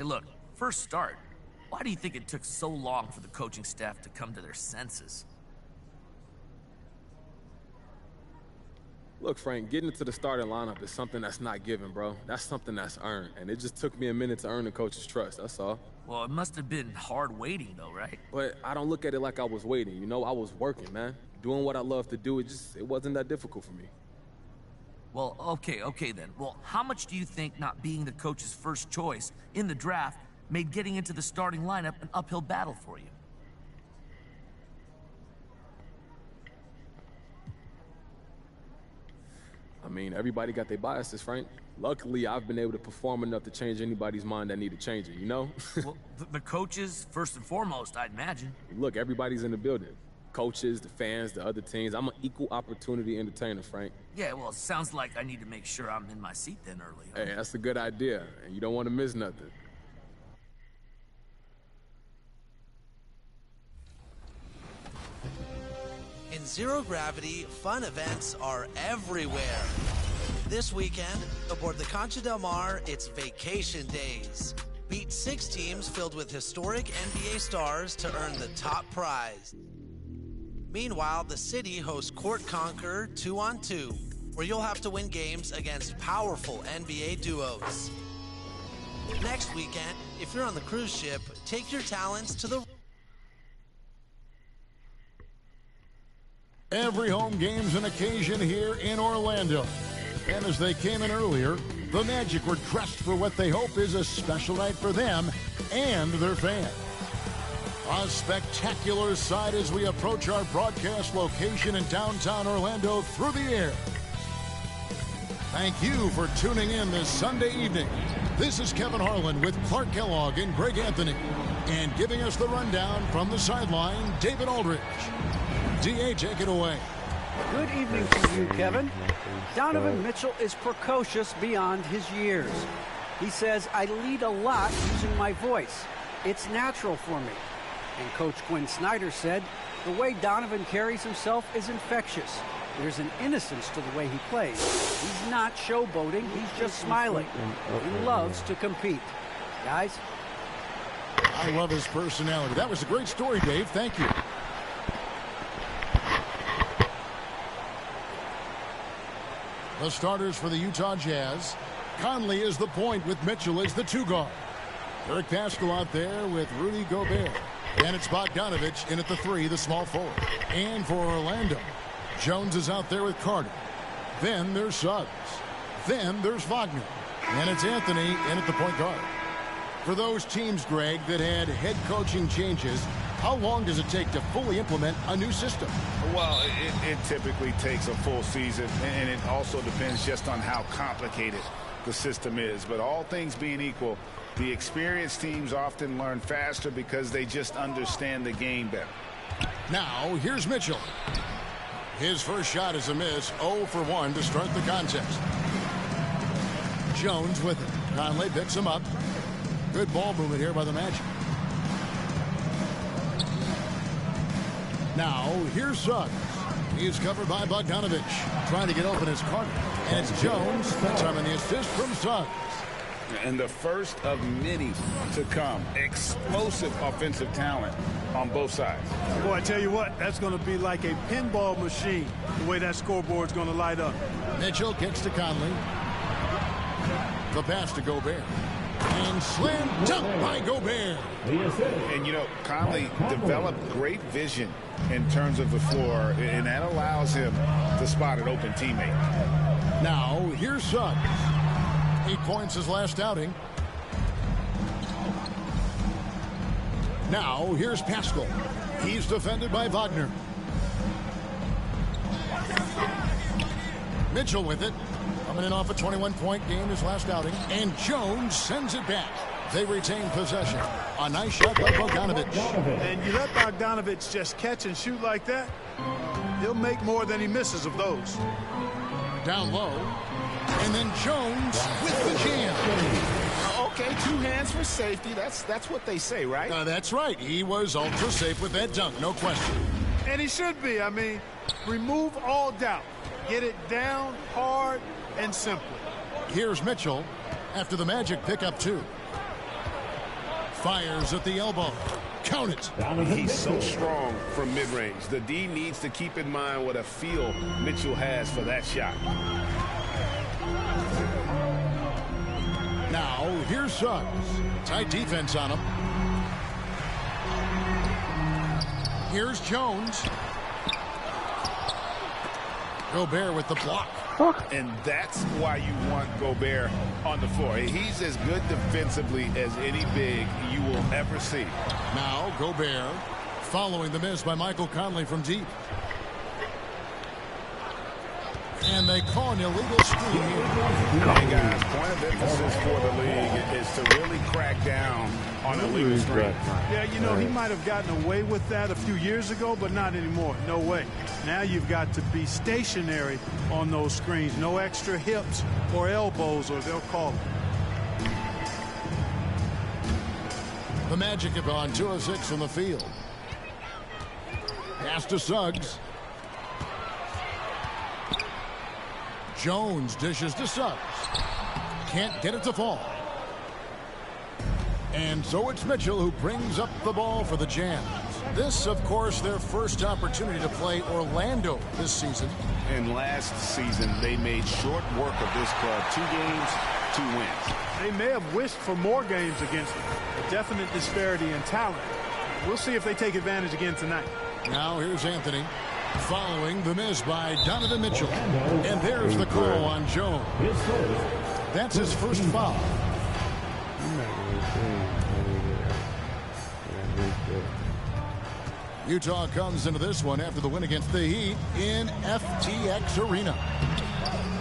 Hey, look, first start. Why do you think it took so long for the coaching staff to come to their senses? Look, Frank, getting into the starting lineup is something that's not given, bro. That's something that's earned, and it just took me a minute to earn the coach's trust, that's all. Well, it must have been hard waiting, though, right? But I don't look at it like I was waiting, you know? I was working, man. Doing what I love to do, it wasn't that difficult for me. Well, okay then. Well, how much do you think not being the coach's first choice in the draft made getting into the starting lineup an uphill battle for you? I mean, everybody got their biases, Frank. Luckily, I've been able to perform enough to change anybody's mind that needed changing, you know? Well, the coaches, first and foremost, I'd imagine. Look, everybody's in the building. Coaches, the fans, the other teams. I'm an equal opportunity entertainer, Frank. Yeah, well, it sounds like I need to make sure I'm in my seat then early. Huh? Hey, that's a good idea, and you don't want to miss nothing. In Zero Gravity, fun events are everywhere. This weekend, aboard the Concha del Mar, it's Vacation Days. Beat 6 teams filled with historic NBA stars to earn the top prize. Meanwhile, the city hosts Court Conquer 2-on-2, where you'll have to win games against powerful NBA duos. Next weekend, if you're on the cruise ship, take your talents to the... Every home game's an occasion here in Orlando. And as they came in earlier, the Magic were dressed for what they hope is a special night for them and their fans. A spectacular sight as we approach our broadcast location in downtown Orlando through the air. Thank you for tuning in this Sunday evening. This is Kevin Harlan with Clark Kellogg and Greg Anthony. And giving us the rundown from the sideline, David Aldridge. D.A., take it away. Good evening to you, Kevin. Donovan Mitchell is precocious beyond his years. He says, I lead a lot using my voice. It's natural for me. And Coach Quinn Snyder said, the way Donovan carries himself is infectious. There's an innocence to the way he plays. He's not showboating, he's just smiling. He loves to compete. Guys? I love his personality. That was a great story, Dave. Thank you. The starters for the Utah Jazz. Conley is the point with Mitchell as the 2 guard. Eric Paschal out there with Rudy Gobert. And it's Bogdanovich in at the 3, the small forward. And for Orlando, Jones is out there with Carter. Then there's Suggs. Then there's Wagner. And it's Anthony in at the point guard. For those teams, Greg, that had head coaching changes, how long does it take to fully implement a new system? Well, it typically takes a full season, and it also depends just on how complicated the system is. But all things being equal, the experienced teams often learn faster because they just understand the game better. Now, here's Mitchell. His first shot is a miss, 0 for 1 to start the contest. Jones with it. Conley picks him up. Good ball movement here by the Magic. Now, here's Suggs. He's covered by Bogdanovich. Trying to get open is Carter. And it's Jones. That's time in the assist from Suggs. And the first of many to come. Explosive offensive talent on both sides. Boy, I tell you what, that's going to be like a pinball machine, the way that scoreboard's going to light up. Mitchell kicks to Conley. The pass to Gobert. And slam dunk by Gobert. And, you know, Conley developed great vision in terms of the floor, and that allows him to spot an open teammate. Now, here's Suggs. 8 points his last outing. Now, here's Paschal. He's defended by Wagner. Mitchell with it. Coming in off a 21-point game his last outing. And Jones sends it back. They retain possession. A nice shot by Bogdanovich. And you let Bogdanovich just catch and shoot like that, he'll make more than he misses of those. Down low. And then Jones with the jam. Okay, 2 hands for safety. That's what they say, right? That's right. He was ultra safe with that dunk, no question. And he should be. I mean, remove all doubt. Get it down hard and simple. Here's Mitchell after the Magic pick up 2. Fires at the elbow. Count it. He's so strong from mid-range. The D needs to keep in mind what a feel Mitchell has for that shot. Now, here's Suggs. Tight defense on him. Here's Jones. Gobert with the block. And that's why you want Gobert on the floor. He's as good defensively as any big you will ever see. Now, Gobert following the miss by Michael Conley from deep. And they call an illegal screen here. Hey guys, point of emphasis for the league is to really crack down on illegal screens. Yeah, you know, he might have gotten away with that a few years ago, but not anymore. No way. Now you've got to be stationary on those screens. No extra hips or elbows, or they'll call it. The Magic have gone 2 of 6 from the field. Pass to Suggs. Jones dishes to Suggs. Can't get it to fall. And so it's Mitchell who brings up the ball for the Jazz. This, of course, their first opportunity to play Orlando this season. And last season, they made short work of this club. 2 games, 2 wins. They may have wished for more games against them. A definite disparity in talent. We'll see if they take advantage again tonight. Now here's Anthony. Following the miss by Donovan Mitchell. And there's the call on Jones. That's his first foul. Utah comes into this one after the win against the Heat in FTX Arena.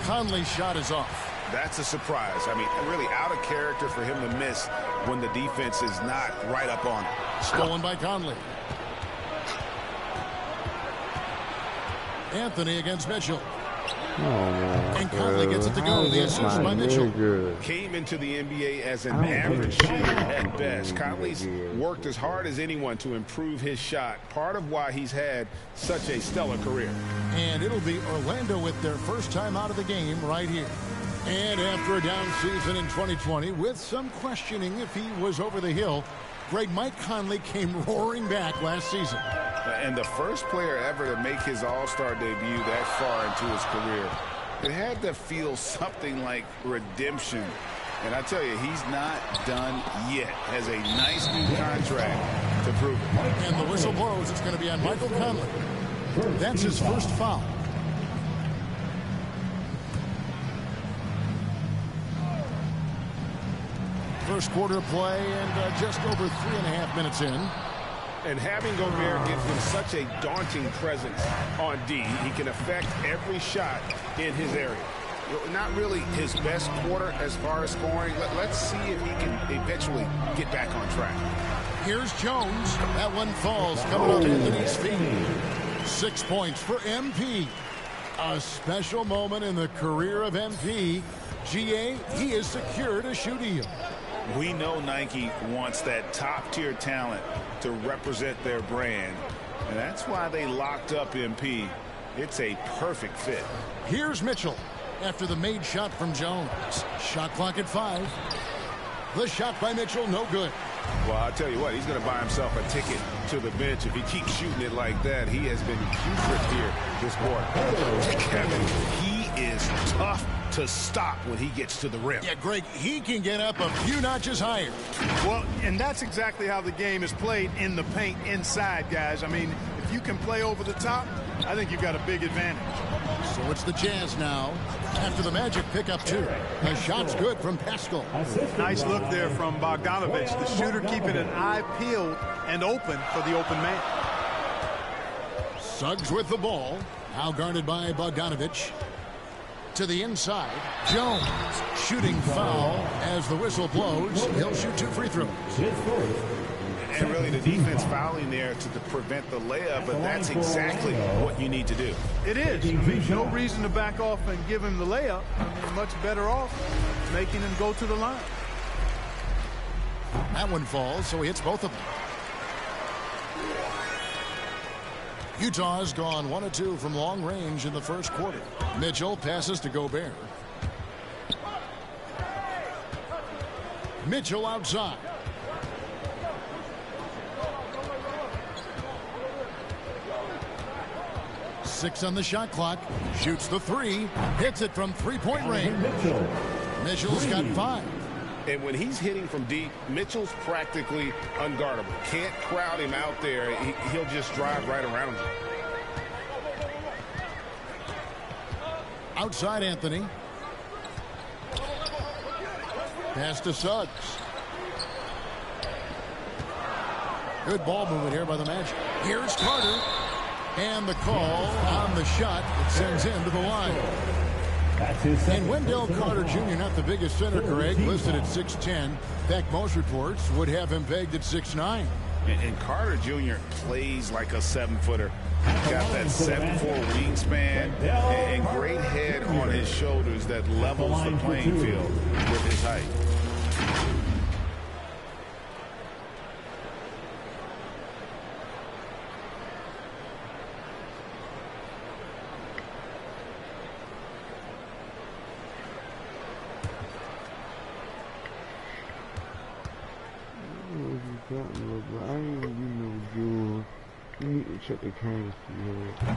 Conley's shot is off. That's a surprise. I mean, really out of character for him to miss when the defense is not right up on him. Stolen by Conley. Anthony against Mitchell. And Conley gets it to go. The assist by Mitchell. Came into the NBA as an average shooter at best. Conley's worked as hard as anyone to improve his shot. Part of why he's had such a stellar career. And it'll be Orlando with their first time out of the game right here. And after a down season in 2020, with some questioning if he was over the hill, Mike Conley came roaring back last season. And the first player ever to make his All-Star debut that far into his career. It had to feel something like redemption. And I tell you, he's not done yet. Has a nice new contract to prove it. And the whistle blows. It's going to be on Michael Conley. That's his first foul. First quarter play and just over 3.5 minutes in. And having Gobert gives him such a daunting presence on D. He can affect every shot in his area. Not really his best quarter as far as scoring. Let's see if he can eventually get back on track. Here's Jones. That one falls coming off Anthony's feet. 6 points for MP. A special moment in the career of MP. GA, he has secured a shoe deal. We know Nike wants that top-tier talent to represent their brand, and that's why they locked up MP. It's a perfect fit. Here's Mitchell after the made shot from Jones. Shot clock at 5. The shot by Mitchell, no good. Well, I'll tell you what, he's going to buy himself a ticket to the bench. If he keeps shooting it like that, he has been putrid here this quarter. Kevin, he is tough to stop when he gets to the rim. Yeah, Greg, he can get up a few notches higher. Well, and that's exactly how the game is played in the paint inside, guys. I mean, if you can play over the top, I think you've got a big advantage. So it's the Jazz now after the Magic pick up 2. The shot's good from Pascal. Nice look there from Bogdanovich. The shooter keeping an eye peeled and open for the open man. Suggs with the ball. Now guarded by Bogdanovich. To the inside. Jones shooting foul as the whistle blows. He'll shoot 2 free throws. And really the defense fouling there to prevent the layup, but that's exactly what you need to do. It is. I mean, no reason to back off and give him the layup. I mean, much better off making him go to the line. That one falls, so he hits both of them. Utah's gone 1 of 2 from long range in the first quarter. Mitchell passes to Gobert. Mitchell outside. 6 on the shot clock. Shoots the 3. Hits it from three-point range. Mitchell's got 5. And when he's hitting from deep, Mitchell's practically unguardable. Can't crowd him out there. He'll just drive right around you. Outside Anthony. Pass to Suggs. Good ball movement here by the Magic. Here's Carter. And the call on the shot that sends him to the line. And Wendell Carter Jr., not the biggest center, Greg, listed at 6'10". In fact, most reports would have him pegged at 6'9". And Carter Jr. plays like a 7-footer. He's got that 7'4" wingspan and great head on his shoulders that levels the playing field with his height.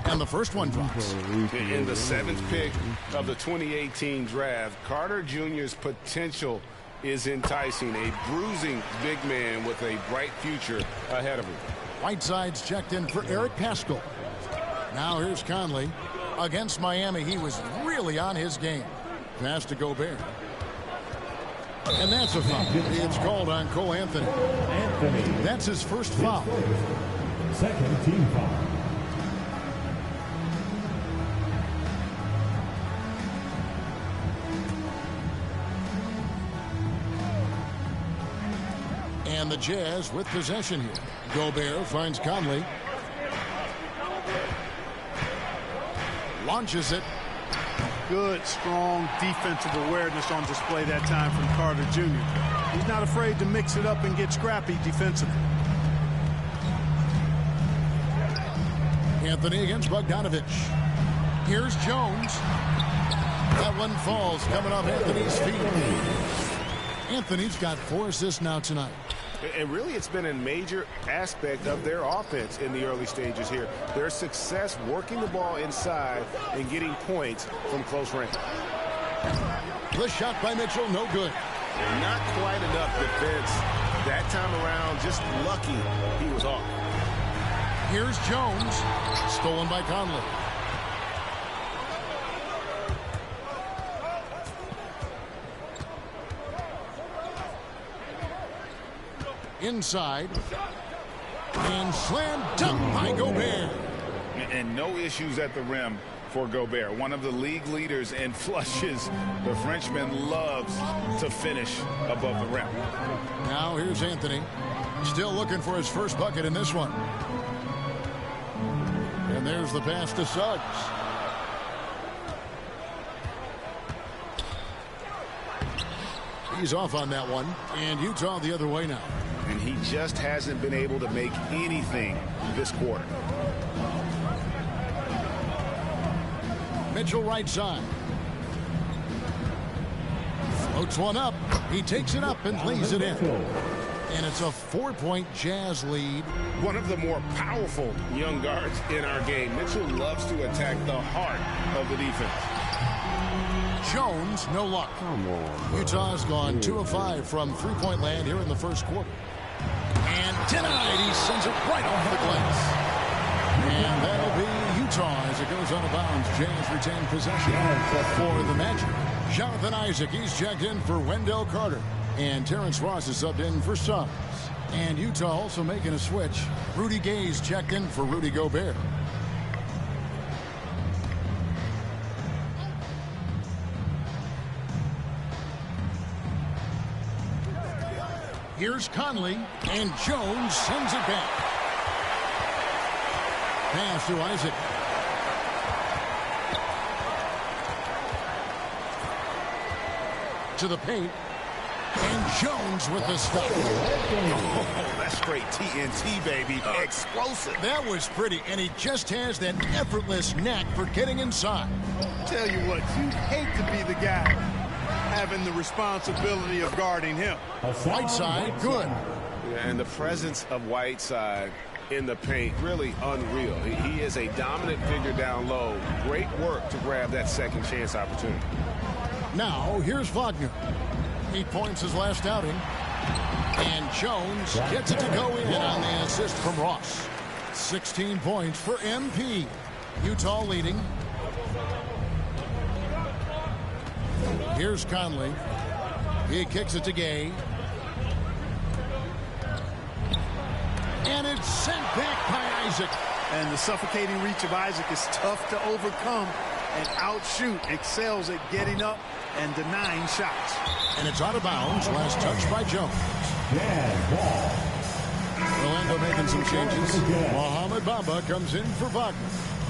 And the first one drops. In the 7th pick of the 2018 draft, Carter Jr.'s potential is enticing. A bruising big man with a bright future ahead of him. Whiteside's checked in for Eric Paschall. Now here's Conley. Against Miami, he was really on his game. Pass to Gobert. And that's a foul. It's called on Cole Anthony. That's his first foul. Second team foul. And the Jazz with possession here. Gobert finds Conley. Launches it. Good, strong defensive awareness on display that time from Carter Jr. He's not afraid to mix it up and get scrappy defensively. Anthony against Bogdanovich. Here's Jones. That one falls coming off Anthony's feet. Anthony's got 4 assists now tonight. And really, it's been a major aspect of their offense in the early stages here. Their success working the ball inside and getting points from close range. The shot by Mitchell, no good. Not quite enough defense that time around. Just lucky he was off. Here's Jones. Stolen by Conley. Inside. And slam dunk by Gobert. And no issues at the rim for Gobert. One of the league leaders in flushes. The Frenchman loves to finish above the rim. Now here's Anthony. Still looking for his first bucket in this one. And there's the pass to Suggs. He's off on that one. And Utah the other way now. And he just hasn't been able to make anything this quarter. Mitchell right side. Floats one up. He takes it up and lays it in. And it's a 4-point Jazz lead. One of the more powerful young guards in our game. Mitchell loves to attack the heart of the defense. Jones, no luck. Utah's gone 2 of 5 from three-point land here in the first quarter. And denied. He sends it right off the glass. And that'll be Utah as it goes out of bounds. Jazz retain possession for the Magic. Jonathan Isaac, he's checked in for Wendell Carter. And Terrence Ross is subbed in for Suggs. And Utah also making a switch. Rudy Gay's checked in for Rudy Gobert. Here's Conley, and Jones sends it back. Pass to Isaac. To the paint. And Jones with the stop. Oh, that's straight TNT, baby. Explosive. That was pretty, and he just has that effortless knack for getting inside. Tell you what, you'd hate to be the guy having the responsibility of guarding him. Whiteside, good. And the presence of Whiteside in the paint, really unreal. He is a dominant figure down low. Great work to grab that second chance opportunity. Now, here's Wagner. 8 points his last outing. And Jones gets it to go in on the assist from Ross. 16 points for MP. Utah leading. Here's Conley. He kicks it to Gay. And it's sent back by Isaac. And the suffocating reach of Isaac is tough to overcome and outshoot. Excels at getting up and denying shots. And it's out of bounds. Last touch by Jones. Orlando making some changes. Mohamed Bamba comes in for Wagner.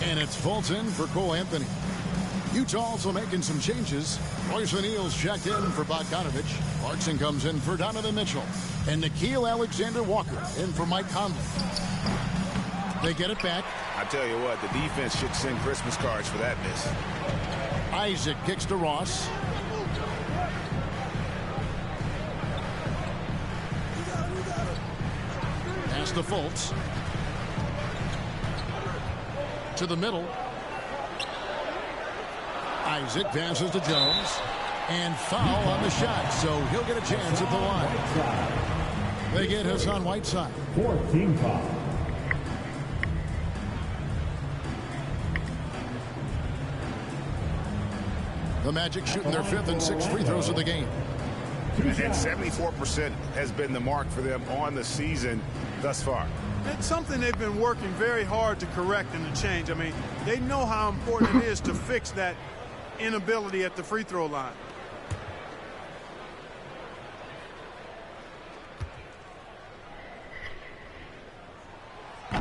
And it's Fulton for Cole Anthony. Utah also making some changes. Royce O'Neal's checked in for Bogdanovich. Clarkson comes in for Donovan Mitchell. And Nickeil Alexander-Walker in for Mike Conley. They get it back. I tell you what, the defense should send Christmas cards for that miss. Isaac kicks to Ross. Pass to Fultz. To the middle. Isaac passes to Jones. And foul on the shot, so he'll get a chance at the line. They get Hassan Whiteside. 14 foul. The Magic shooting their 5th and 6th free throws of the game. And 74% has been the mark for them on the season thus far. It's something they've been working very hard to correct and to change. I mean, they know how important it is to fix that inability at the free throw line.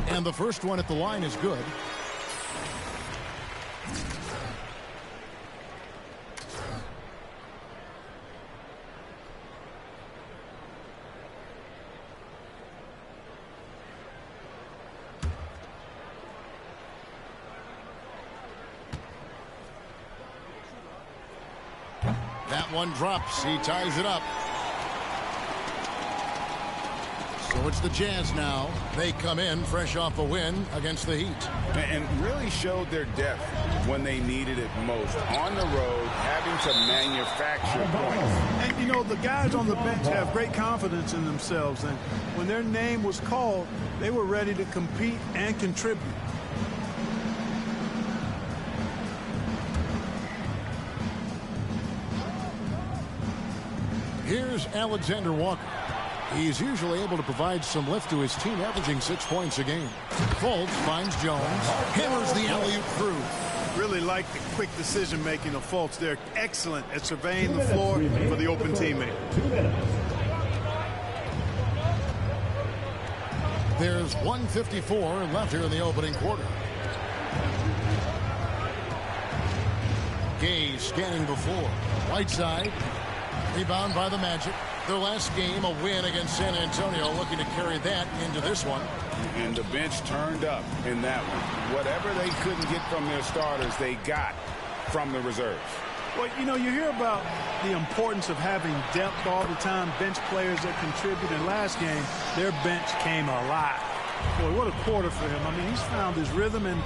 And the first one at the line is good. That one drops. He ties it up. So it's the Jazz now. They come in fresh off a win against the Heat. And really showed their depth when they needed it most. On the road, having to manufacture points. And, you know, the guys on the bench have great confidence in themselves. And when their name was called, they were ready to compete and contribute. Here's Alexander Walker. He's usually able to provide some lift to his team, averaging 6 points a game. Fultz finds Jones, hammers the alley-oop through. Really like the quick decision-making of Fultz. They're excellent at surveying the floor for the open teammate. 2 minutes. There's 1:54 left here in the opening quarter. Gay scanning before. Whiteside. Rebound by the Magic. Their last game, a win against San Antonio, looking to carry that into this one. And the bench turned up in that one. Whatever they couldn't get from their starters, they got from the reserves. Well, you know, you hear about the importance of having depth all the time, bench players that contribute. In last game, their bench came alive. Boy, what a quarter for him. I mean, he's found his rhythm, and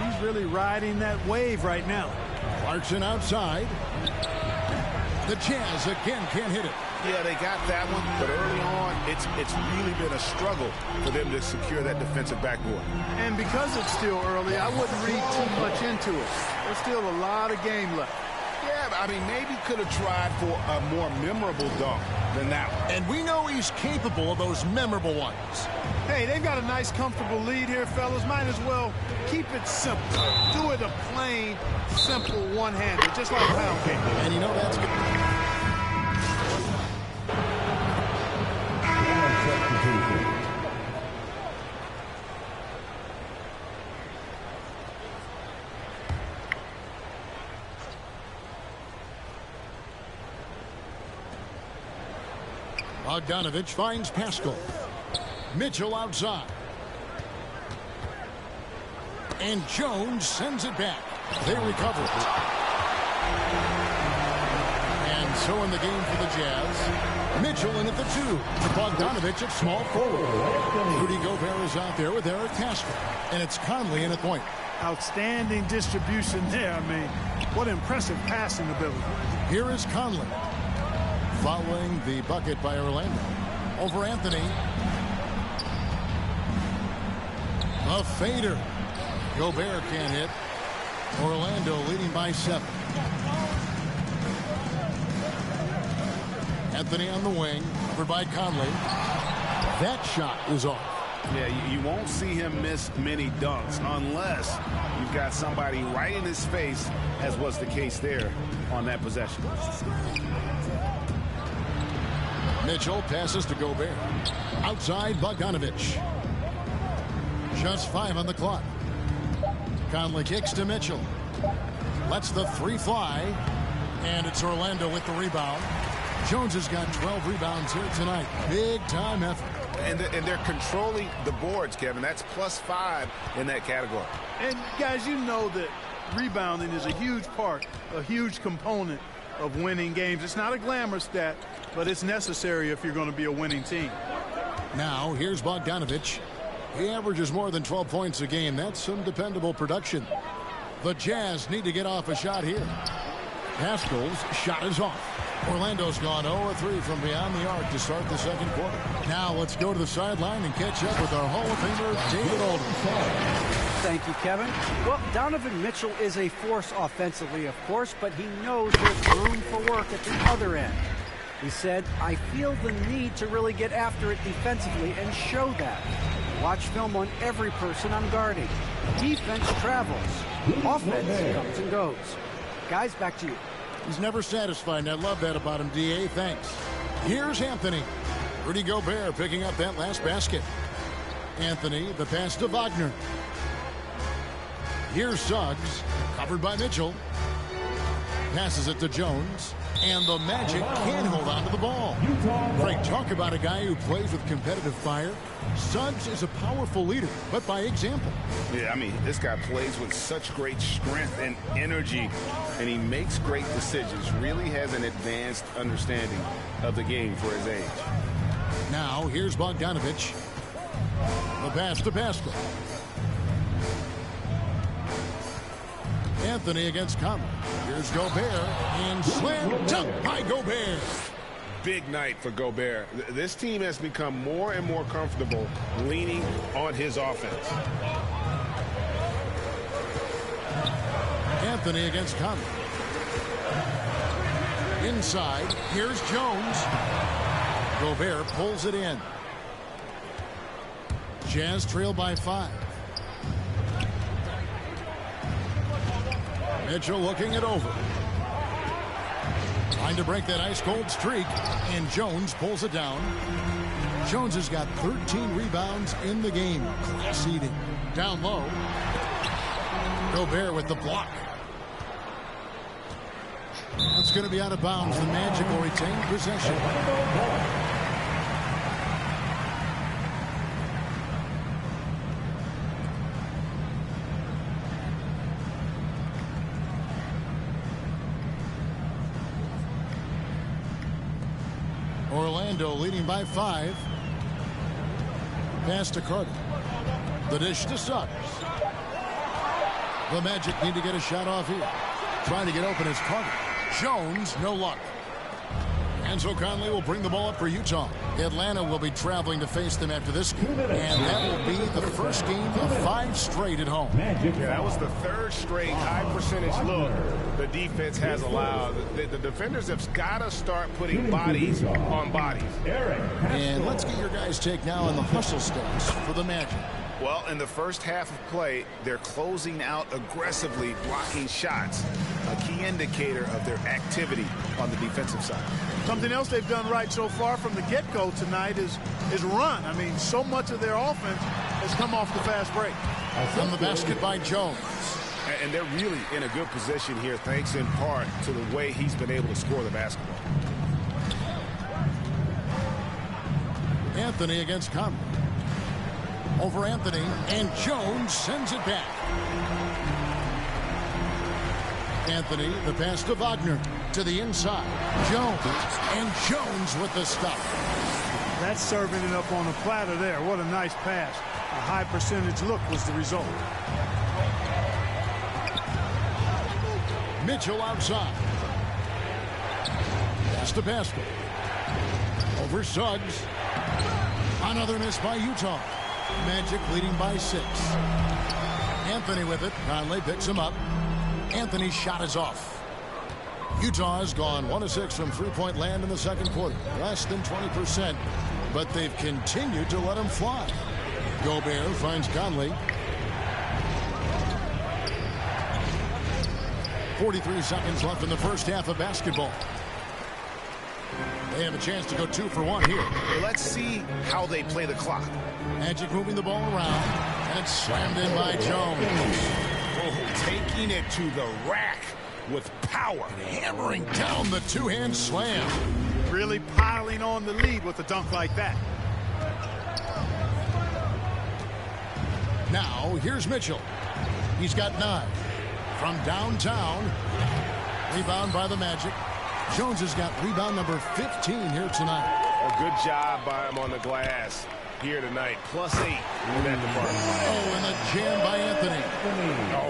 he's really riding that wave right now. Clarkson outside. The Jazz again can't hit it. Yeah, they got that one, but early on, it's really been a struggle for them to secure that defensive backboard. And because it's still early, I wouldn't read too much into it. There's still a lot of game left. Yeah, I mean, maybe could have tried for a more memorable dunk than that one. And we know he's capable of those memorable ones. Hey, they've got a nice, comfortable lead here, fellas. Might as well keep it simple. Do it a plain, simple one-hander, just like pound cake. And you know that's good. Bogdanovich finds Pascal. Mitchell outside. And Jones sends it back. They recover it. And So in the game for the Jazz, Mitchell in at the 2 to Bogdanovich at small forward. Rudy Gobert is out there with Eric Pascal, and it's Conley in at point. Outstanding distribution there. I mean, what impressive passing ability. Here is Conley, following the bucket by Orlando. Over Anthony. A fader. Gobert can't hit. Orlando leading by 7. Anthony on the wing, covered by Conley. That shot is off. Yeah, you won't see him miss many dunks unless you've got somebody right in his face, as was the case there on that possession. Mitchell passes to Gobert. Outside Bogdanovich. Just 5 on the clock. Conley kicks to Mitchell. Lets the 3 fly. And it's Orlando with the rebound. Jones has got 12 rebounds here tonight. Big time effort. And they're controlling the boards, Kevin. That's +5 in that category. And guys, you know that rebounding is a huge part, a huge component of winning games. It's not a glamour stat, but it's necessary if you're going to be a winning team. Now here's Bogdanovich. He averages more than 12 points a game. That's some dependable production. The Jazz need to get off a shot here. Pascal's shot is off. Orlando's gone 0-3 from beyond the arc to start the second quarter. Now let's go to the sideline and catch up with our Hall of Famer, David Aldridge. Thank you, Kevin. Well, Donovan Mitchell is a force offensively, of course, but he knows there's room for work at the other end. He said, I feel the need to really get after it defensively and show that. Watch film on every person I'm guarding. Defense travels. Offense comes and goes. Guys, back to you. He's never satisfied, and I love that about him, D.A. Thanks. Here's Anthony. Rudy Gobert picking up that last basket. Anthony, the pass to Wagner. Here's Suggs, covered by Mitchell. Passes it to Jones. And the Magic can't hold on to the ball. Frank, talk about a guy who plays with competitive fire. Suggs is a powerful leader, but by example. Yeah, I mean, this guy plays with such great strength and energy, and he makes great decisions. Really has an advanced understanding of the game for his age. Now, here's Bogdanovich. The pass to Pascal. Anthony against Conley. Here's Gobert, and slam dunk by Gobert. Big night for Gobert. This team has become more and more comfortable leaning on his offense. Anthony against Conley. Inside, here's Jones. Gobert pulls it in. Jazz trail by 5. Mitchell looking it over. Trying to break that ice-cold streak, and Jones pulls it down. Jones has got 13 rebounds in the game. Class eating. Down low. Gobert with the block. That's going to be out of bounds. The Magic will retain possession. Orlando leading by 5. Pass to Carter. The dish to Suggs. The Magic need to get a shot off here. Trying to get open is Carter. Jones, no luck. And so Conley will bring the ball up for Utah. Atlanta will be traveling to face them after this game. And that will be the first game of 5 straight at home. Yeah, that was the 3rd straight high percentage look the defense has allowed. The defenders have got to start putting bodies on bodies. And let's get your guys' take now on the hustle stats for the Magic. Well, in the first half of play, they're closing out aggressively, blocking shots, a key indicator of their activity on the defensive side. Something else they've done right so far from the get-go tonight is run. I mean, so much of their offense has come off the fast break. From the basket by Jones. And they're really in a good position here, thanks in part to the way he's been able to score the basketball. Anthony against Conley. Over Anthony, and Jones sends it back. Anthony, the pass to Wagner. to the inside. Jones. And Jones with the stop. That's serving it up on a platter there. What a nice pass. A high percentage look was the result. Mitchell outside. Pass to Pascal. Over Suggs. Another miss by Utah. Magic leading by 6. Anthony with it. Conley picks him up. Anthony's shot is off. Utah has gone 1 of 6 from three-point land in the second quarter. Less than 20%. But they've continued to let him fly. Gobert finds Conley. 43 seconds left in the first half of basketball. They have a chance to go 2 for 1 here. Let's see how they play the clock. Magic moving the ball around, and it's slammed in by Jones. Oh, taking it to the rack with power. Hammering down the two-hand slam. Really piling on the lead with a dunk like that. Now, here's Mitchell. He's got 9. From downtown. Rebound by the Magic. Jones has got rebound number 15 here tonight. A good job by him on the glass here tonight. +8 in that department. Oh, and the jam by Anthony.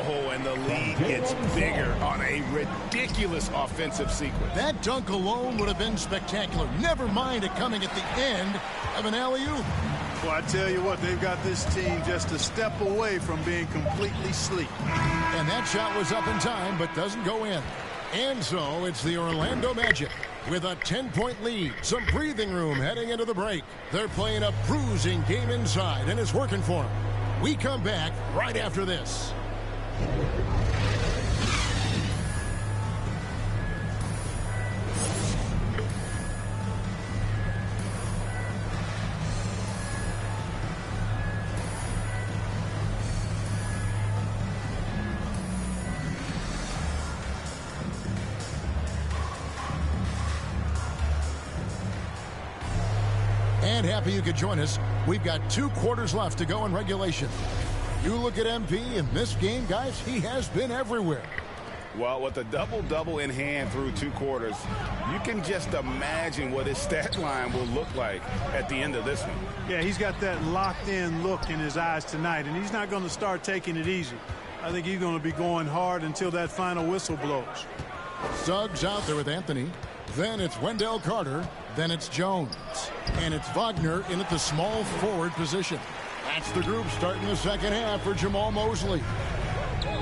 Oh, and the lead gets bigger on a ridiculous offensive sequence. That dunk alone would have been spectacular. Never mind it coming at the end of an alley-oop. Well, I tell you what, they've got this team just a step away from being completely asleep. And that shot was up in time, but doesn't go in. And so it's the Orlando Magic with a 10-point lead. Some breathing room heading into the break. They're playing a bruising game inside, and it's working for them. We come back right after this. And happy you could join us. We've got 2 quarters left to go in regulation. You look at MP in this game, guys, he has been everywhere. Well, with a double-double in hand through 2 quarters, you can just imagine what his stat line will look like at the end of this one. Yeah, he's got that locked-in look in his eyes tonight, and he's not going to start taking it easy. I think he's going to be going hard until that final whistle blows. Suggs out there with Anthony. Then it's Wendell Carter. Then it's Jones. And it's Wagner in at the small forward position. That's the group starting the second half for Jamal Mosley.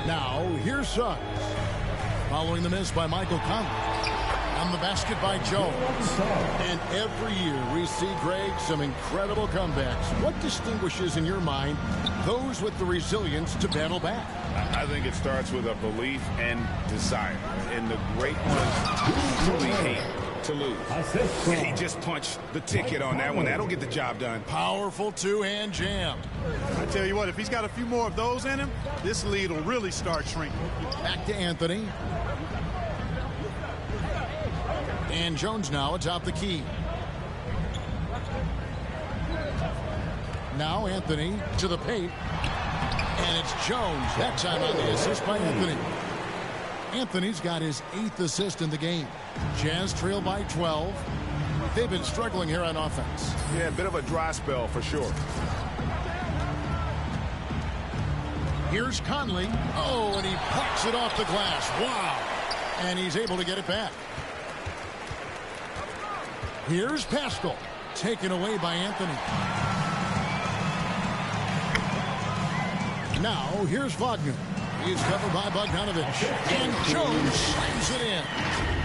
Now, here's Suggs. Following the miss by Michael Conley. On the basket by Jones. And every year we see, Greg, some incredible comebacks. What distinguishes, in your mind, those with the resilience to battle back? I think it starts with a belief and desire. And the great ones really hate to lose. He just punched the ticket on that one. That'll get the job done. Powerful two-hand jam. I tell you what, if he's got a few more of those in him, this lead will really start shrinking. Back to Anthony. And Jones now atop the key. Now Anthony to the paint. And it's Jones. That time on the assist by Anthony. Anthony's got his 8th assist in the game. Jazz trail by 12. They've been struggling here on offense. Yeah, a bit of a dry spell for sure. Here's Conley. Oh, and he pops it off the glass. Wow. And he's able to get it back. Here's Pascal. Taken away by Anthony. Now, here's Wagner. He's covered by Bogdanovic. And Jones slams it in.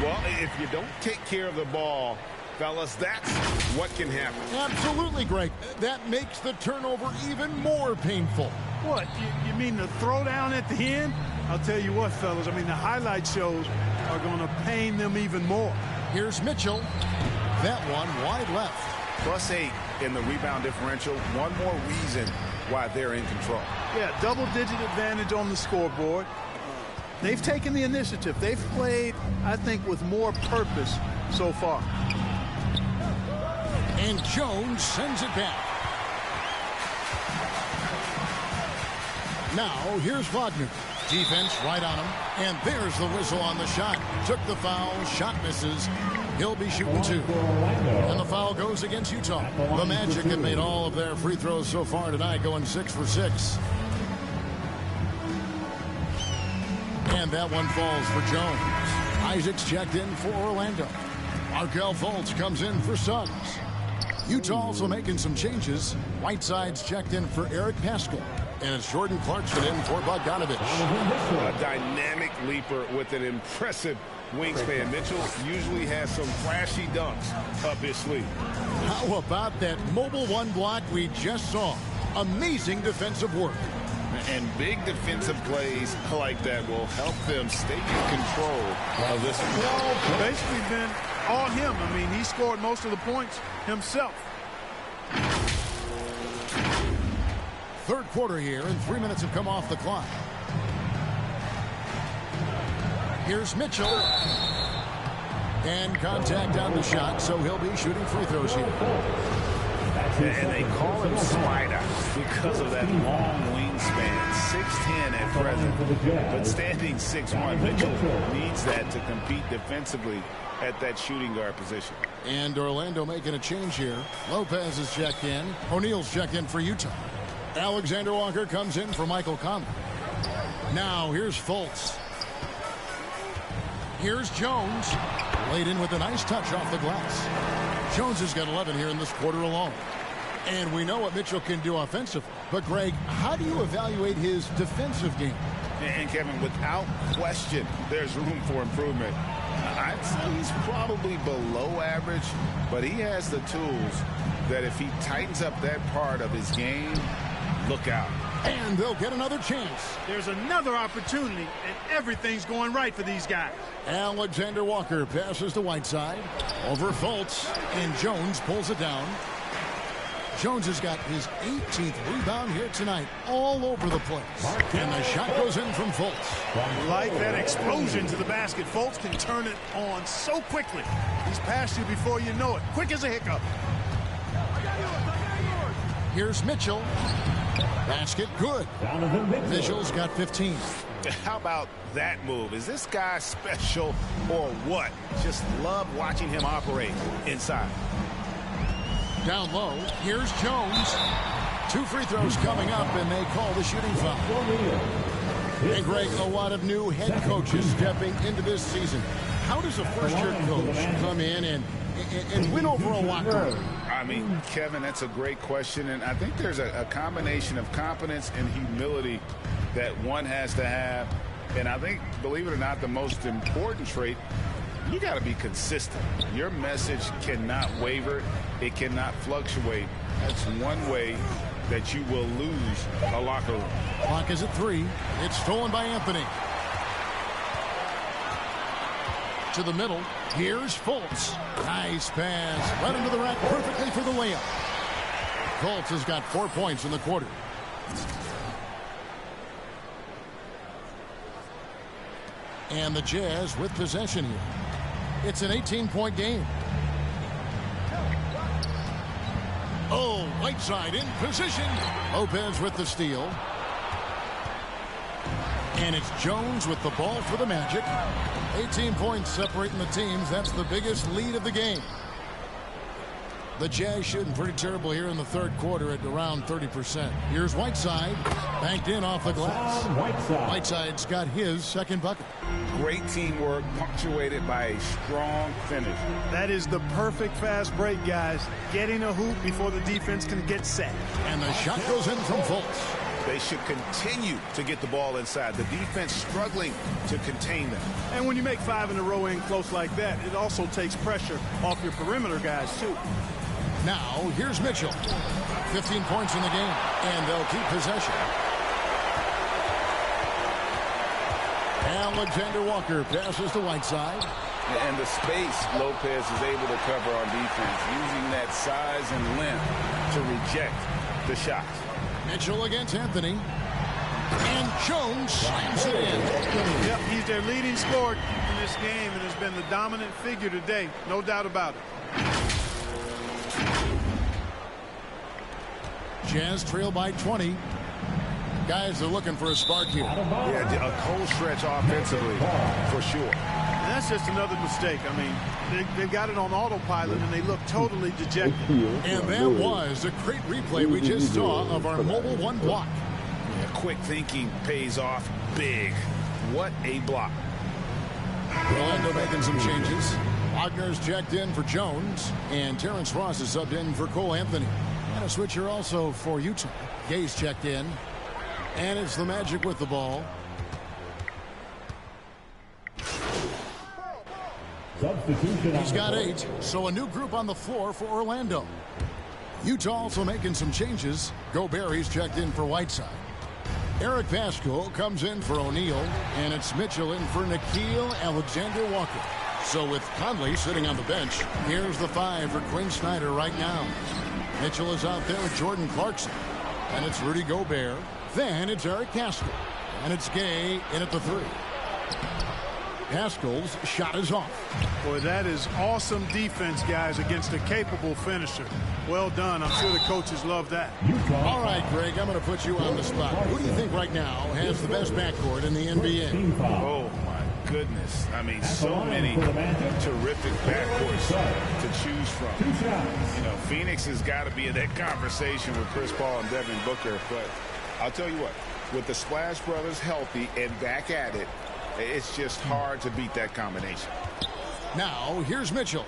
Well, if you don't take care of the ball, fellas, that's what can happen. Absolutely, Greg. That makes the turnover even more painful. What, you mean the throwdown at the end? I'll tell you what, fellas, I mean, the highlight shows are going to pain them even more. Here's Mitchell. That one wide left. +8 in the rebound differential. One more reason why they're in control. Yeah, double-digit advantage on the scoreboard. They've taken the initiative. They've played, I think, with more purpose so far. And Jones sends it back. Now, here's Wagner. Defense right on him. And there's the whistle on the shot. Took the foul. Shot misses. He'll be shooting 2. And the foul goes against Utah. The Magic have made all of their free throws so far tonight, going 6 for 6. And that one falls for Jones. Isaacs checked in for Orlando. Markelle Fultz comes in for Suggs. Utah also making some changes. Whiteside's checked in for Eric Paschall. And it's Jordan Clarkson in for Bogdanovich. A dynamic leaper with an impressive wingspan. Mitchell usually has some flashy dunks up his sleeve. How about that mobile one block we just saw? Amazing defensive work. And big defensive plays like that will help them stay in control of this. Well, basically been all him. I mean, he scored most of the points himself. Third quarter here, and 3 minutes have come off the clock. Here's Mitchell. And contact on the shot, so he'll be shooting free throws here. And they call him Spider because of that long wingspan. 6'10" at present, but standing 6'1". Mitchell needs that to compete defensively at that shooting guard position. And Orlando making a change here. Lopez is checked in. O'Neal's checked in for Utah. Alexander Walker comes in for Michael Conley. Now here's Fultz. Here's Jones. Laid in with a nice touch off the glass. Jones has got 11 here in this quarter alone. And we know what Mitchell can do offensively. But, Greg, how do you evaluate his defensive game? And, Kevin, without question, there's room for improvement. I'd say he's probably below average, but he has the tools that if he tightens up that part of his game, look out. And they'll get another chance. There's another opportunity, and everything's going right for these guys. Alexander Walker passes to Whiteside. Over Fultz, and Jones pulls it down. Jones has got his 18th rebound here tonight, all over the place. And the shot goes in from Fultz. Like that explosion to the basket. Fultz can turn it on so quickly. He's past you before you know it. Quick as a hiccup. Here's Mitchell. Basket good. Mitchell's got 15. How about that move? Is this guy special or what? Just love watching him operate inside. Down low, here's Jones. 2 free throws coming up, and they call the shooting foul. And Greg, a lot of new head coaches stepping into this season. How does a first-year coach come in and win over a locker room? I mean, Kevin, that's a great question, and I think there's a combination of confidence and humility that one has to have. And I think, believe it or not, the most important trait, you got to be consistent. Your message cannot waver. It cannot fluctuate. That's one way that you will lose a locker room. Clock is at 3. It's stolen by Anthony. To the middle. Here's Fultz. Nice pass. Right into the rack perfectly for the layup. Fultz has got 4 points in the quarter. And the Jazz with possession here. It's an 18-point game. Oh, Whiteside in position. Lopez with the steal. And it's Jones with the ball for the Magic. 18 points separating the teams. That's the biggest lead of the game. The Jazz shooting pretty terrible here in the third quarter at around 30%. Here's Whiteside. Banked in off the glass. Whiteside's got his second bucket. Great teamwork punctuated by a strong finish. That is the perfect fast break, guys. Getting a hoop before the defense can get set. And the shot goes in from Fultz. They should continue to get the ball inside. The defense struggling to contain them. And when you make 5 in a row in close like that, it also takes pressure off your perimeter guys, too. Now, here's Mitchell. 15 points in the game, and they'll keep possession. Alexander Walker passes to Whiteside. And the space Lopez is able to cover on defense, using that size and length to reject the shot. Mitchell against Anthony. And Jones slams it in. Yep, he's their leading scorer in this game and has been the dominant figure today. No doubt about it. Jazz trail by 20. Guys, they're looking for a spark here. Yeah, a cold stretch offensively, for sure. And that's just another mistake. I mean, they've got it on autopilot, and they look totally dejected. And that was a great replay we just saw of our Mobile One block. Yeah, quick thinking pays off big. What a block. Orlando making some changes. Wagner's checked in for Jones, and Terrence Ross is subbed in for Cole Anthony. And a switcher also for Utah. Gay's checked in. And it's the Magic with the ball. Substitution. He's got 8, so a new group on the floor for Orlando. Utah also making some changes. Gobert, he's checked in for Whiteside. Eric Pascal comes in for O'Neal, and it's Mitchell in for Nickeil Alexander-Walker. So with Conley sitting on the bench, here's the 5 for Quinn Snyder right now. Mitchell is out there with Jordan Clarkson, and it's Rudy Gobert. Then it's Eric Pascal, and it's Gay in at the 3. Pascal's shot is off. Boy, that is awesome defense, guys, against a capable finisher. Well done. I'm sure the coaches love that. All right, Greg, I'm going to put you on the spot. Who do you think right now has the best backcourt in the NBA? Oh, my goodness. I mean, so many terrific backcourts to choose from. You know, Phoenix has got to be in that conversation with Chris Paul and Devin Booker. But I'll tell you what, with the Splash Brothers healthy and back at it, it's just hard to beat that combination. Now, here's Mitchell.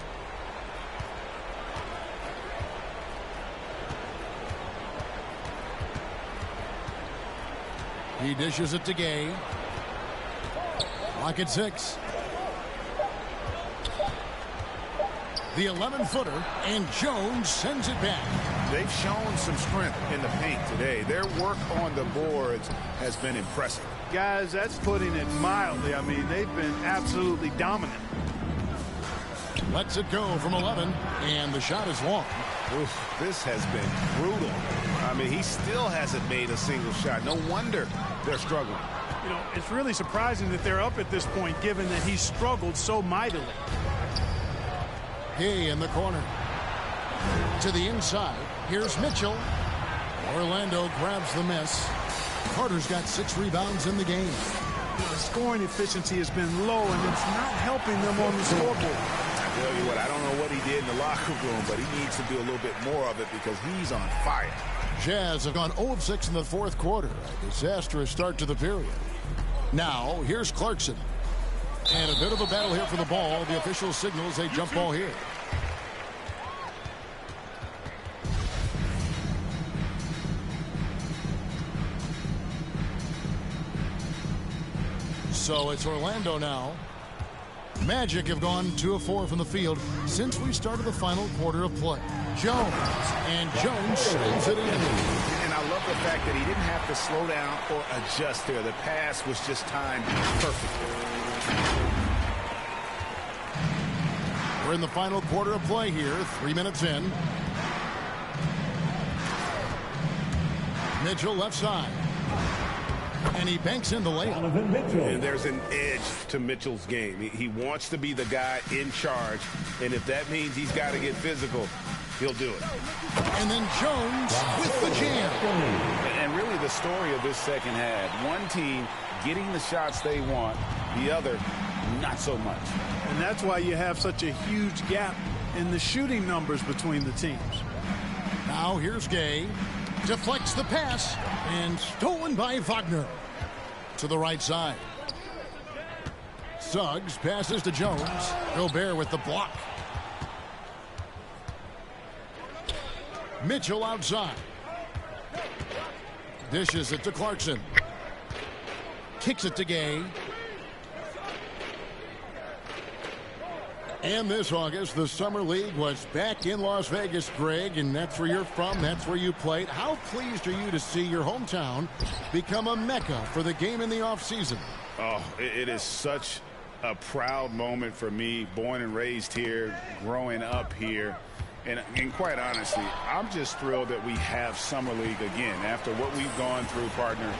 He dishes it to Gay. Lock at 6. The 11-footer, and Jones sends it back. They've shown some strength in the paint today. Their work on the boards has been impressive. Guys, that's putting it mildly. I mean, they've been absolutely dominant. Lets it go from 11, and the shot is long. Oof, this has been brutal. I mean, he still hasn't made a single shot. No wonder they're struggling. You know, it's really surprising that they're up at this point, given that he struggled so mightily. Gay in the corner. To the inside. Here's Mitchell. Orlando grabs the miss. Carter's got 6 rebounds in the game. You know, the scoring efficiency has been low, and it's not helping them on the scoreboard. I tell you what, I don't know what he did in the locker room, but he needs to do a little bit more of it because he's on fire. Jazz have gone 0 of 6 in the 4th quarter. A disastrous start to the period. Now, here's Clarkson. And a bit of a battle here for the ball. The official signals a jump ball here. So it's Orlando now. Magic have gone 2 of 4 from the field since we started the final quarter of play. Jones, and Jones sends it in. And I love the fact that he didn't have to slow down or adjust there. The pass was just timed perfectly. We're in the final quarter of play here, 3 minutes in. Mitchell left side. And he banks in the layup. And there's an edge to Mitchell's game. He wants to be the guy in charge. And if that means he's got to get physical, he'll do it. And then Jones with the jam. And really the story of this second half, one team getting the shots they want, the other not so much. And that's why you have such a huge gap in the shooting numbers between the teams. Now here's Gay. Deflects the pass, and stolen by Wagner. To the right side. Suggs passes to Jones. Gobert with the block. Mitchell outside. Dishes it to Clarkson. Kicks it to Gay. And this August, the Summer League was back in Las Vegas, Greg, and that's where you're from, that's where you played. How pleased are you to see your hometown become a mecca for the game in the offseason? Oh, it is such a proud moment for me, born and raised here, growing up here. And quite honestly, I'm just thrilled that we have Summer League again. After what we've gone through, partner,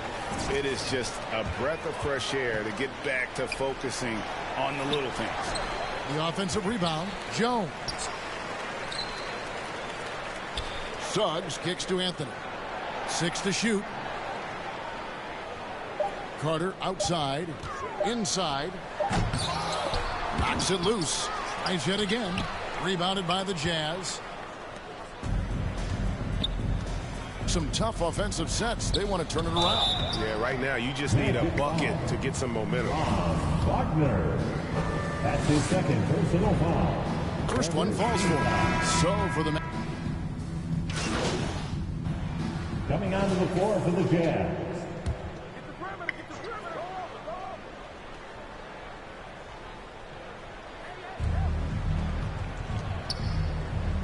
it is just a breath of fresh air to get back to focusing on the little things. The offensive rebound, Jones. Suggs kicks to Anthony. 6 to shoot. Carter outside, inside, knocks it loose. Nice hit again. Rebounded by the Jazz. Some tough offensive sets. They want to turn it around. Yeah, right now you just need a bucket to get some momentum. Wagner. That's his second personal foul. First one falls for him. So for the coming onto the floor for the Jazz.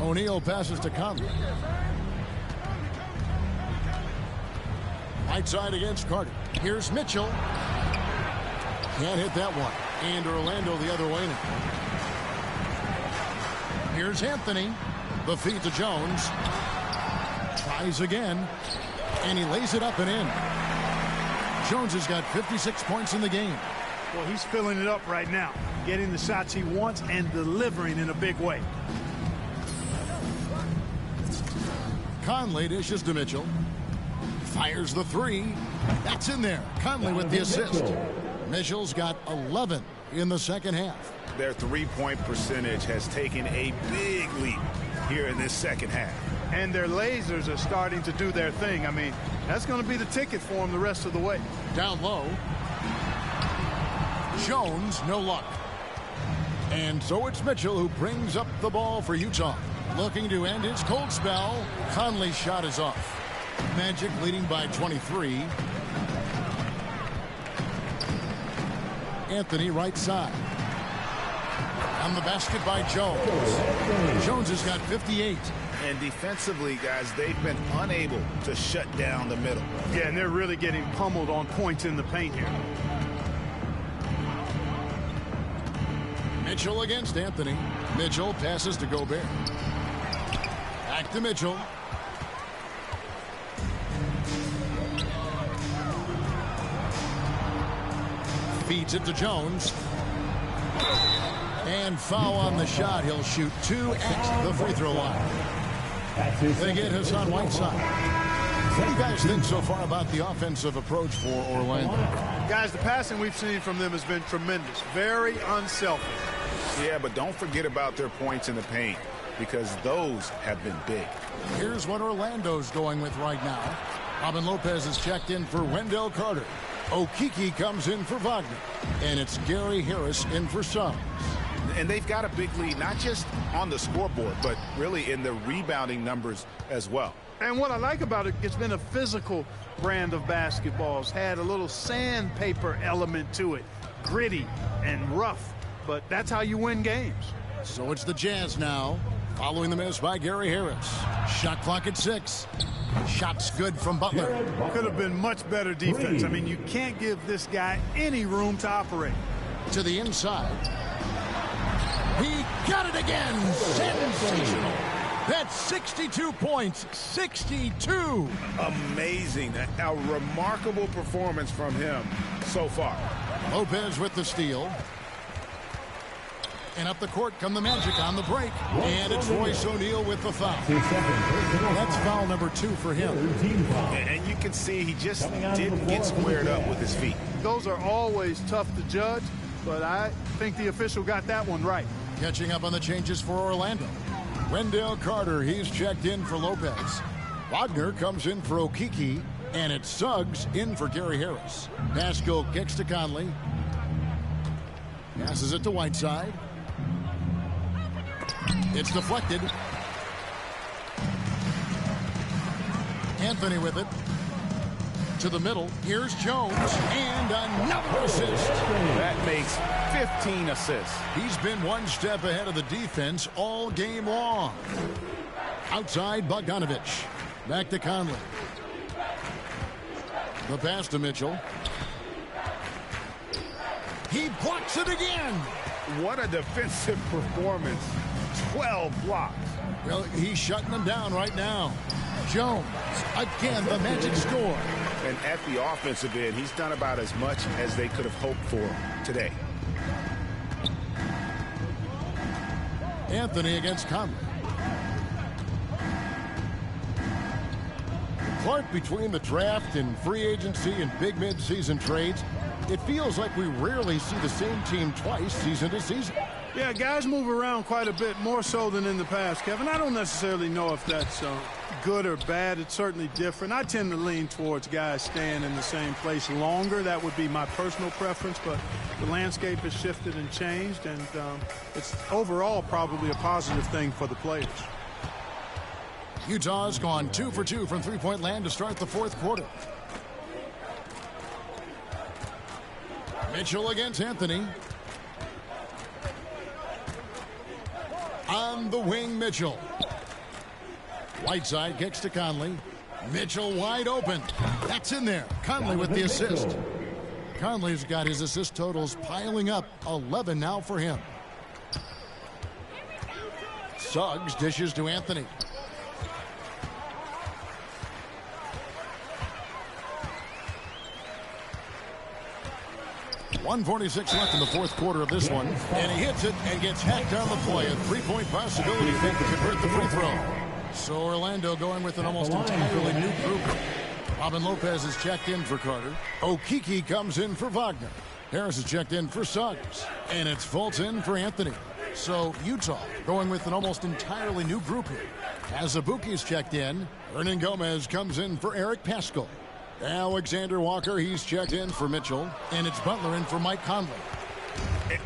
O'Neal passes to Conley. Right side against Carter. Here's Mitchell. Can't hit that one. And Orlando the other way now. Here's Anthony. The feed to Jones. Tries again. And he lays it up and in. Jones has got 56 points in the game. Well, he's filling it up right now. Getting the shots he wants and delivering in a big way. Conley dishes to Mitchell. Fires the three. That's in there. Conley with the assist. Mitchell's got 11 in the second half. Their three-point percentage has taken a big leap here in this second half. And their lasers are starting to do their thing. I mean, that's going to be the ticket for them the rest of the way. Down low. Jones, no luck. And so it's Mitchell who brings up the ball for Utah. Looking to end his cold spell. Conley's shot is off. Magic leading by 23. Anthony right side. On the basket by Jones. Jones has got 58. And defensively, guys, they've been unable to shut down the middle. Yeah, and they're really getting pummeled on points in the paint here. Mitchell against Anthony. Mitchell passes to Gobert. Back to Mitchell. Feeds it to Jones. And foul on the shot. He'll shoot 2 at the free throw line. They get Hassan Whiteside. What do you guys think so far about the offensive approach for Orlando? Guys, the passing we've seen from them has been tremendous. Very unselfish. Yeah, but don't forget about their points in the paint, because those have been big. Here's what Orlando's going with right now. Robin Lopez has checked in for Wendell Carter. Okeke comes in for Wagner. And it's Gary Harris in for Suggs. And they've got a big lead, not just on the scoreboard, but really in the rebounding numbers as well. And what I like about it, it's been a physical brand of basketball. It's had a little sandpaper element to it. Gritty and rough. But that's how you win games. So it's the Jazz now, following the miss by Gary Harris. Shot clock at 6. Shots good from Butler. Could have been much better defense. I mean, you can't give this guy any room to operate. To the inside. He got it again. Sensational. That's 62 points. 62. Amazing. A remarkable performance from him so far. Lopez with the steal. And up the court come the Magic on the break. And it's Royce O'Neal with the foul. That's foul number 2 for him. And you can see he just didn't get squared up with his feet. Those are always tough to judge, but I think the official got that one right. Catching up on the changes for Orlando. Wendell Carter, he's checked in for Lopez. Wagner comes in for Okeke. And it's Suggs in for Gary Harris. Pascal kicks to Conley. Passes it to Whiteside. It's deflected. Anthony with it. To the middle. Here's Jones. And another assist. That makes 15 assists. He's been one step ahead of the defense all game long. Outside, Bogdanovich. Back to Conley. The pass to Mitchell. He blocks it again. What a defensive performance. 12 blocks. Well, he's shutting them down right now. Jones, again, the Magic score. And at the offensive end, he's done about as much as they could have hoped for today. Anthony against Conley. Clark, between the draft and free agency and big mid-season trades, it feels like we rarely see the same team twice season to season. Yeah, guys move around quite a bit, more so than in the past, Kevin. I don't necessarily know if that's good or bad. It's certainly different. I tend to lean towards guys staying in the same place longer. That would be my personal preference, but the landscape has shifted and changed, and it's overall probably a positive thing for the players. Utah's gone 2 for 2 from three-point land to start the fourth quarter. Mitchell against Anthony. On the wing, Mitchell. Whiteside kicks to Conley. Mitchell wide open. That's in there. Conley with the assist. Conley's got his assist totals piling up. 11 now for him. Suggs dishes to Anthony. 1:46 left in the fourth quarter of this one. And he hits it and gets hacked on the play. A three-point possibility to convert the free throw. So Orlando going with an almost entirely new group. Robin Lopez is checked in for Carter. Okeke comes in for Wagner. Harris is checked in for Suggs. And it's Fulton for Anthony. So Utah going with an almost entirely new group here. Azubuike's checked in. Hernan Gomez comes in for Eric Paschall. Alexander Walker, he's checked in for Mitchell. And it's Butler in for Mike Conley.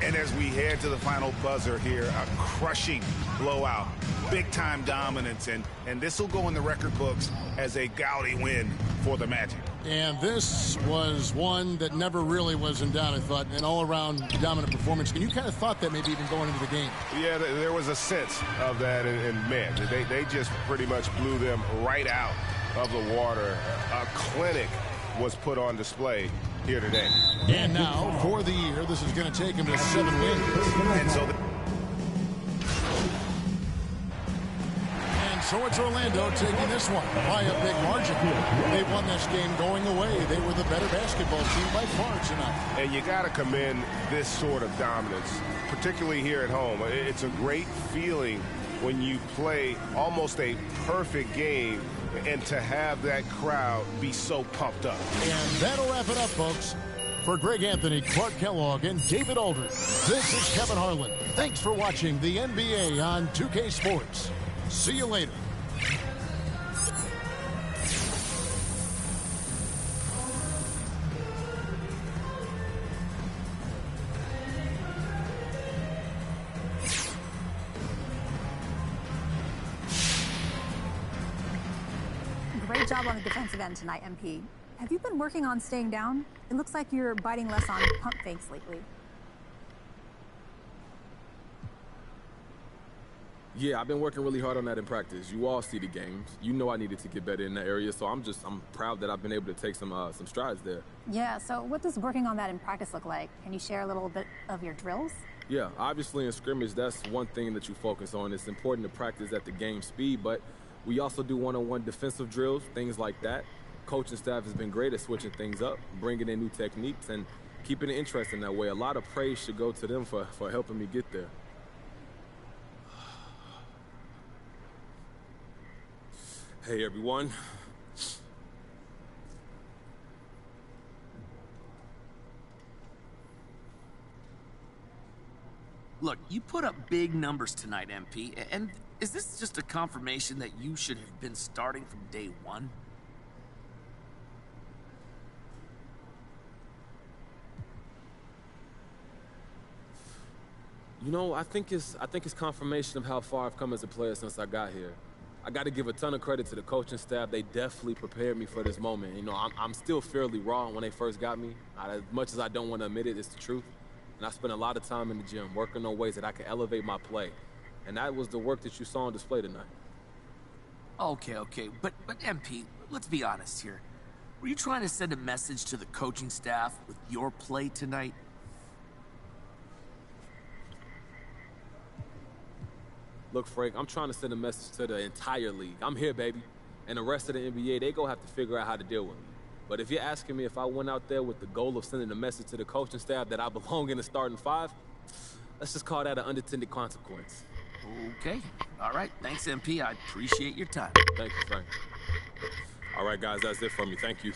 And as we head to the final buzzer here, a crushing blowout, big-time dominance, and this will go in the record books as a gaudy win for the Magic. And this was one that never really was in doubt, I thought, an all-around dominant performance. And you kind of thought that maybe even going into the game. Yeah, there was a sense of that, and man, they just pretty much blew them right out of the water. A clinic was put on display here today. And now, for the year, this is going to take him to 7 wins. And so it's Orlando taking this one by a big margin. They won this game going away. They were the better basketball team by far tonight. And you got to commend this sort of dominance, particularly here at home. It's a great feeling when you play almost a perfect game and to have that crowd be so pumped up. And that'll wrap it up, folks. For Greg Anthony, Clark Kellogg, and David Aldridge, this is Kevin Harlan. Thanks for watching the NBA on 2K Sports. See you later. Great job on the defensive end tonight, MP. Have you been working on staying down? It looks like you're biting less on pump fakes lately. Yeah, I've been working really hard on that in practice. You all see the games. You know I needed to get better in that area, so I'm proud that I've been able to take some strides there. Yeah, so what does working on that in practice look like? Can you share a little bit of your drills? Yeah, obviously in scrimmage, that's one thing that you focus on. It's important to practice at the game speed, but we also do one-on-one defensive drills, things like that. Coaching staff has been great at switching things up, bringing in new techniques, and keeping it interesting that way. A lot of praise should go to them for helping me get there. Hey, everyone. Look, you put up big numbers tonight, MP, and is this just a confirmation that you should have been starting from day one? You know, I think it's confirmation of how far I've come as a player since I got here. I got to give a ton of credit to the coaching staff. They definitely prepared me for this moment. You know, I'm still fairly raw when they first got me. As much as I don't want to admit it, it's the truth. And I spent a lot of time in the gym working on ways that I could elevate my play. And that was the work that you saw on display tonight. Okay, but MP, let's be honest here. Were you trying to send a message to the coaching staff with your play tonight? Look, Frank, I'm trying to send a message to the entire league. I'm here, baby. And the rest of the NBA, they gonna have to figure out how to deal with me. But if you're asking me if I went out there with the goal of sending a message to the coaching staff that I belong in the starting five, let's just call that an unintended consequence. Okay. All right. Thanks, MP. I appreciate your time. Thank you, Frank. All right, guys, that's it for me. Thank you.